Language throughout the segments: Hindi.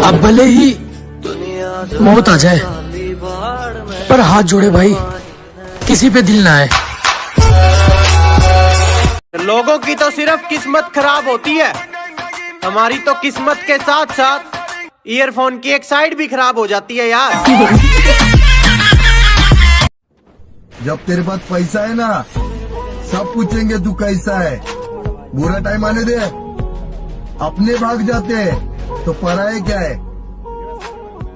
अब भले ही मौत आ जाए पर हाथ जोड़े भाई, किसी पे दिल ना आए। लोगों की तो सिर्फ किस्मत खराब होती है, हमारी तो किस्मत के साथ साथ ईयरफोन की एक साइड भी खराब हो जाती है यार। जब तेरे पास पैसा है ना, सब पूछेंगे तू कैसा है। बुरा टाइम आने दे, अपने भाग जाते हैं तो पराये क्या है,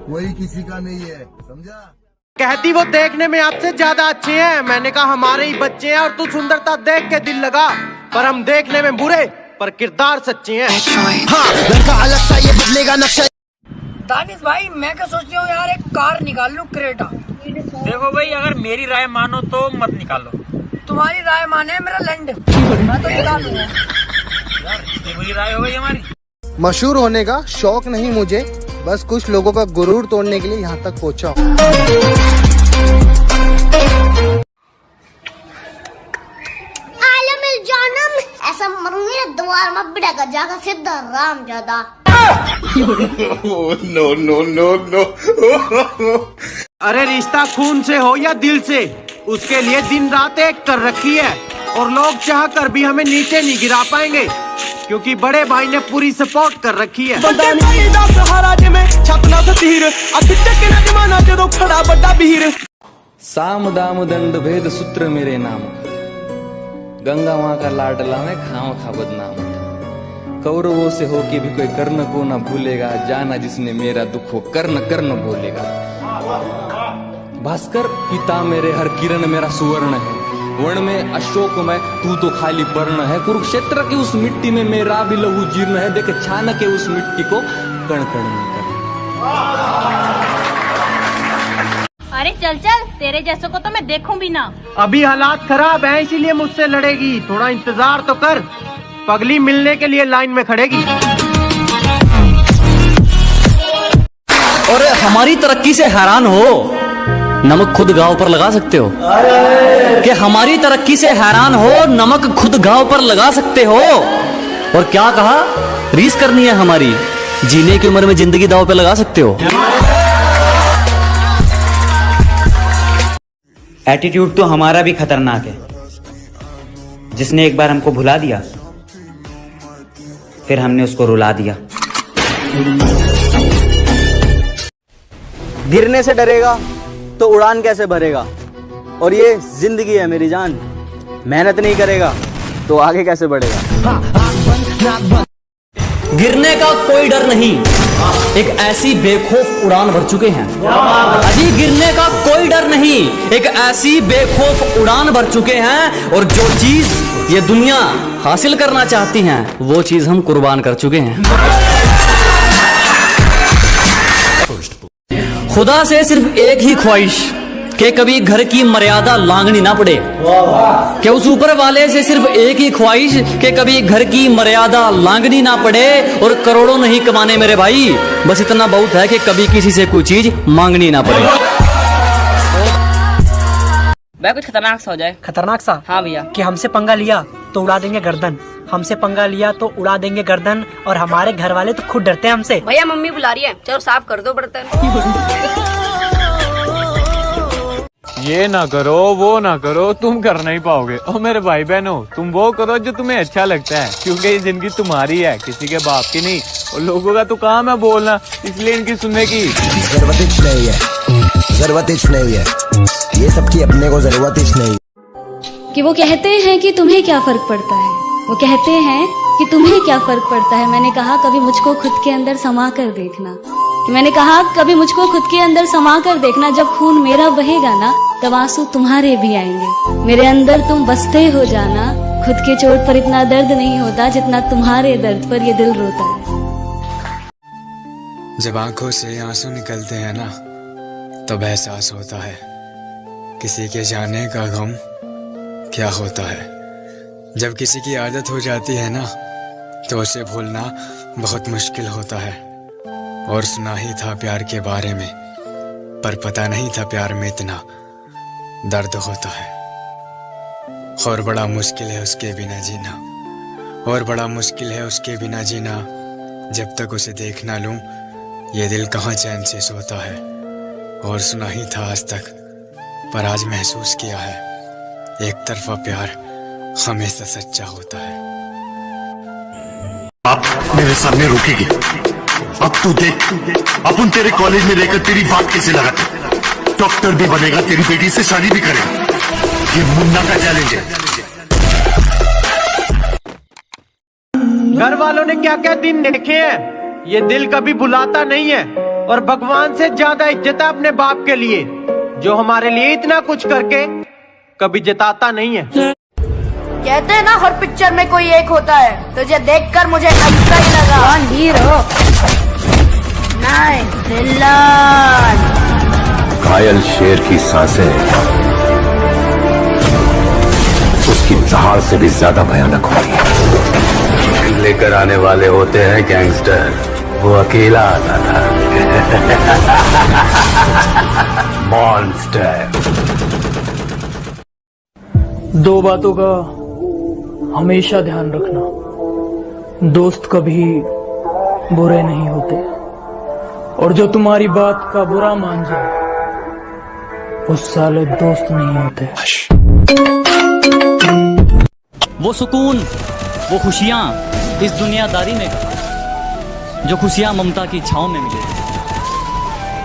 कोई किसी का नहीं है, समझा। कहती वो देखने में आपसे ज्यादा अच्छे हैं, मैंने कहा हमारे ही बच्चे हैं और तू सुंदरता देख के दिल लगा, पर हम देखने में बुरे पर किरदार सच्चे हैं। हाँ, लड़का अलग सा ये बदलेगा नक्शा। दानिश भाई मैं क्या सोचती हूँ यार, एक कार निकाल लूं क्रेटा। देखो भाई, अगर मेरी राय मानो तो मत निकालो। तुम्हारी राय माने मेरा लैंड, मैं तो निकाल लूंगा। यार ये बुरी राय हो गई हमारी। मशहूर होने का शौक नहीं मुझे, बस कुछ लोगों का गुरूर तोड़ने के लिए यहाँ तक पहुँचा हूँ। ऐसा मरूंगी द्वार में बिड़ा का जागा सीधा राम ज्यादा। No no no no. अरे रिश्ता खून से हो या दिल से, उसके लिए दिन रात एक कर रखी है, और लोग चाह कर भी हमें नीचे नहीं गिरा पाएंगे, क्योंकि बड़े भाई ने पूरी सपोर्ट कर रखी है। साम दाम दंड भेद सूत्र मेरे नाम, गंगा माँ का लाडला में खाम खा बदनाम था। कौरवों से हो के भी कोई कर्ण को न भूलेगा, जाना जिसने मेरा दुख हो कर्ण कर्ण भूलेगा। भास्कर पिता मेरे, हर किरण मेरा सुवर्ण है, वर्ण में अशोक में तू तो खाली वर्ण है। कुरुक्षेत्र की उस मिट्टी में मेरा भी लहू जीर्ण है, देख छान के उस मिट्टी को कण कण में कर। अरे चल चल, तेरे जैसों को तो मैं देखूं भी ना। अभी हालात खराब हैं, इसीलिए मुझसे लड़ेगी, थोड़ा इंतजार तो कर, पगली मिलने के लिए लाइन में खड़ेगी। और हमारी तरक्की से हैरान हो, नमक खुद गांव पर लगा सकते हो। कि हमारी तरक्की से हैरान हो, नमक खुद गांव पर लगा सकते हो। और क्या कहा, रीस करनी है हमारी, जीने की उम्र में जिंदगी दांव पे लगा सकते हो। एटीट्यूड तो हमारा भी खतरनाक है, जिसने एक बार हमको भुला दिया, फिर हमने उसको रुला दिया। गिरने से डरेगा तो उड़ान कैसे भरेगा, और ये जिंदगी है मेरी जान, मेहनत नहीं करेगा तो आगे कैसे बढ़ेगा। गिरने का कोई डर नहीं, एक ऐसी बेखौफ उड़ान भर चुके हैं। अजी गिरने का कोई डर नहीं, एक ऐसी बेखौफ उड़ान भर चुके हैं, और जो चीज ये दुनिया हासिल करना चाहती हैं वो चीज हम कुर्बान कर चुके हैं। खुदा से सिर्फ एक ही ख्वाहिश कि कभी घर की मर्यादा लांघनी ना पड़े, कि उस ऊपर वाले से सिर्फ एक ही ख्वाहिश कि कभी घर की मर्यादा लांघनी ना पड़े, और करोड़ों नहीं कमाने मेरे भाई, बस इतना बहुत है कि कभी किसी से कोई चीज मांगनी ना पड़े। भाई कुछ खतरनाक सा हो जाए। खतरनाक सा? हाँ भैया। कि हमसे पंगा लिया तो उड़ा देंगे गर्दन, हमसे पंगा लिया तो उड़ा देंगे गर्दन, और हमारे घर वाले तो खुद डरते हैं हमसे। भैया मम्मी बुला रही है, चलो साफ कर दो बर्तन। ये ना करो, वो ना करो, तुम कर नहीं पाओगे। और मेरे भाई बहनों, तुम वो करो जो तुम्हें अच्छा लगता है, क्योंकि ये जिंदगी तुम्हारी है, किसी के बाप की नहीं। और लोगों का तो काम है बोलना, इसलिए इनकी सुनने की जरूरत नहीं है, जरूरत नहीं है, ये सबकी अपने को जरूरत नहीं। कि वो कहते हैं कि तुम्हें क्या फर्क पड़ता है, वो कहते हैं कि तुम्हें क्या फर्क पड़ता है। मैंने कहा कभी मुझको खुद के अंदर समा कर देखना, कि मैंने कहा कभी मुझको खुद के अंदर समा कर देखना, जब खून मेरा बहेगा ना तब आंसू तुम्हारे भी आएंगे। मेरे अंदर तुम बसते हो जाना, खुद के चोट पर इतना दर्द नहीं होता जितना तुम्हारे दर्द पर ये दिल रोता है। जब आंखों से आंसू निकलते हैं ना, तब एहसास होता है किसी के जाने का गम क्या होता है। जब किसी की आदत हो जाती है ना, तो उसे भूलना बहुत मुश्किल होता है। और सुना ही था प्यार के बारे में, पर पता नहीं था प्यार में इतना दर्द होता है। और बड़ा मुश्किल है उसके बिना जीना, और बड़ा मुश्किल है उसके बिना जीना। जब तक उसे देख ना लूं ये दिल कहाँ चैन से सोता है, और सुना ही था आज तक, पर आज महसूस किया है, एक तरफा प्यार हमेशा सच्चा होता है। आप मेरे सामने रुकेगी। अब तू देख, अपन तेरे कॉलेज में रहकर तेरी बात कैसे लगाते, डॉक्टर भी बनेगा, तेरी बेटी से शादी भी करेगा। ये मुन्ना का चैलेंज है। घर वालों ने क्या क्या दिन देखे हैं, ये दिल कभी भुलाता नहीं है। और भगवान से ज्यादा इज्जत है अपने बाप के लिए, जो हमारे लिए इतना कुछ करके कभी जताता नहीं है। कहते हैं ना हर पिक्चर में कोई एक होता है, तुझे देखकर मुझे ऐसा ही लगा। हीरो नहीं विलन। घायल शेर की सांसें उसकी दहाड़ से भी ज्यादा भयानक होती है। लेकर आने वाले होते हैं गैंगस्टर, वो अकेला आता था मॉन्स्टर। दो बातों का हमेशा ध्यान रखना, दोस्त कभी बुरे नहीं होते, और जो तुम्हारी बात का बुरा मान जाए वो साले दोस्त नहीं होते। वो सुकून, वो खुशियाँ इस दुनियादारी में जो खुशियाँ ममता की छाँव में मिले।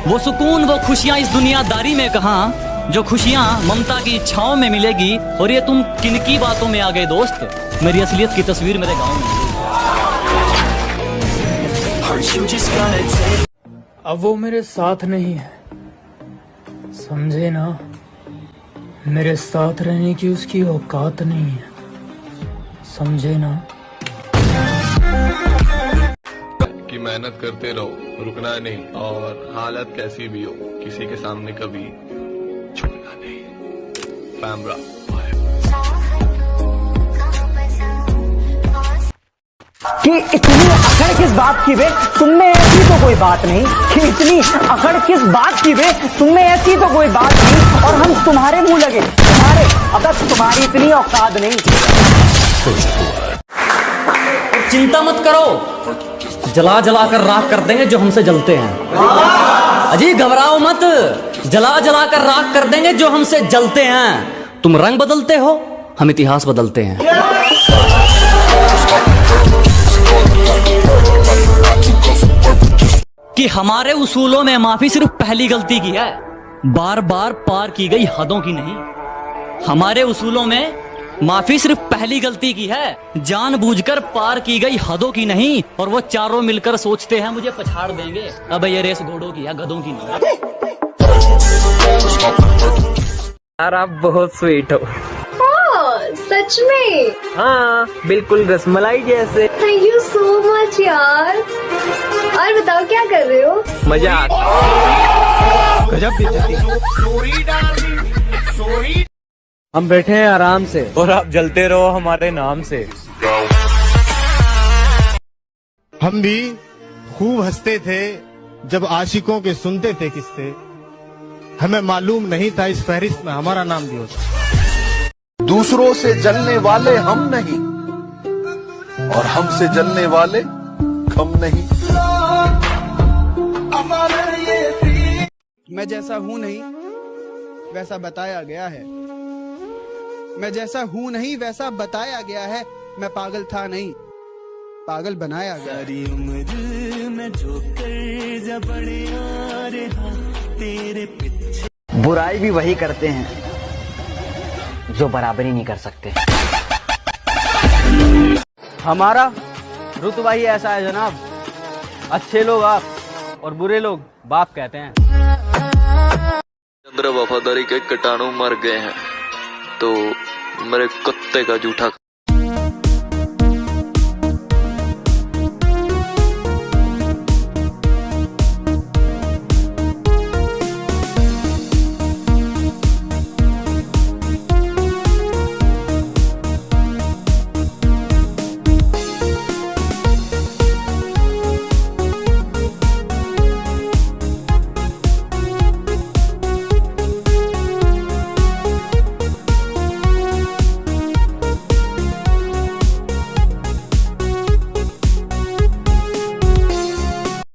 वो सुकून, वो खुशियाँ इस दुनियादारी में कहाँ, जो खुशियाँ ममता की छाँव में मिलेगी। और ये तुम किनकी बातों में आ गए दोस्त, मेरी असलियत की तस्वीर मेरे गाँव में। अब वो मेरे साथ नहीं है, समझे ना, मेरे साथ रहने की उसकी औकात नहीं है, समझे ना। कि मेहनत करते रहो, रुकना नहीं, और हालत कैसी भी हो किसी के सामने कभी झुकना नहीं। पैमरा कि इतनी अकड़ किस बात की बे, तुमने ऐसी तो कोई बात नहीं। कि इतनी अकड़ किस बात की बे, तुमने ऐसी तो कोई बात नहीं, और हम तुम्हारे मुंह लगे, तुम्हारे, अगर तुम्हारी इतनी औकात नहीं। चिंता मत करो, जला जला कर राख कर देंगे जो हमसे जलते हैं। अजी घबराओ मत, जला जला कर राख कर देंगे जो हमसे जलते हैं। तुम रंग बदलते हो, हम इतिहास बदलते हैं। कि हमारे उसूलों में माफी सिर्फ पहली गलती की है, बार बार पार की गई हदों की नहीं। हमारे उसूलों में माफी सिर्फ पहली गलती की है, जानबूझकर पार की गई हदों की नहीं। और वो चारों मिलकर सोचते हैं मुझे पछाड़ देंगे। अब ये रेस घोड़ों की है, गधों की नहीं। यार आप बहुत स्वीट हो। सच में? हाँ बिल्कुल रसमलाई जैसे। थैंक यू सो मच यार। और बताओ क्या कर रहे हो? मजा आता। गजब बेइज्जती। हम बैठे हैं आराम से, और आप जलते रहो हमारे नाम से। हम भी खूब हंसते थे जब आशिकों के सुनते थे किस्से। हमें मालूम नहीं था इस फहरिस्त में हमारा नाम भी होता। दूसरों से जलने वाले हम नहीं, और हमसे जलने वाले कम नहीं। मैं जैसा हूँ नहीं वैसा बताया गया है, मैं जैसा हूँ नहीं वैसा बताया गया है। मैं पागल था नहीं, पागल बनाया गया। सारी उम्र में जो कर बड़े तेरे पीछे। बुराई भी वही करते हैं जो बराबरी नहीं कर सकते। हमारा रुतबा ही ऐसा है जनाब, अच्छे लोग आप और बुरे लोग बाप कहते हैं। अंदर वफादारी के कीटाणु मर गए हैं, तो मेरे कुत्ते का जूठा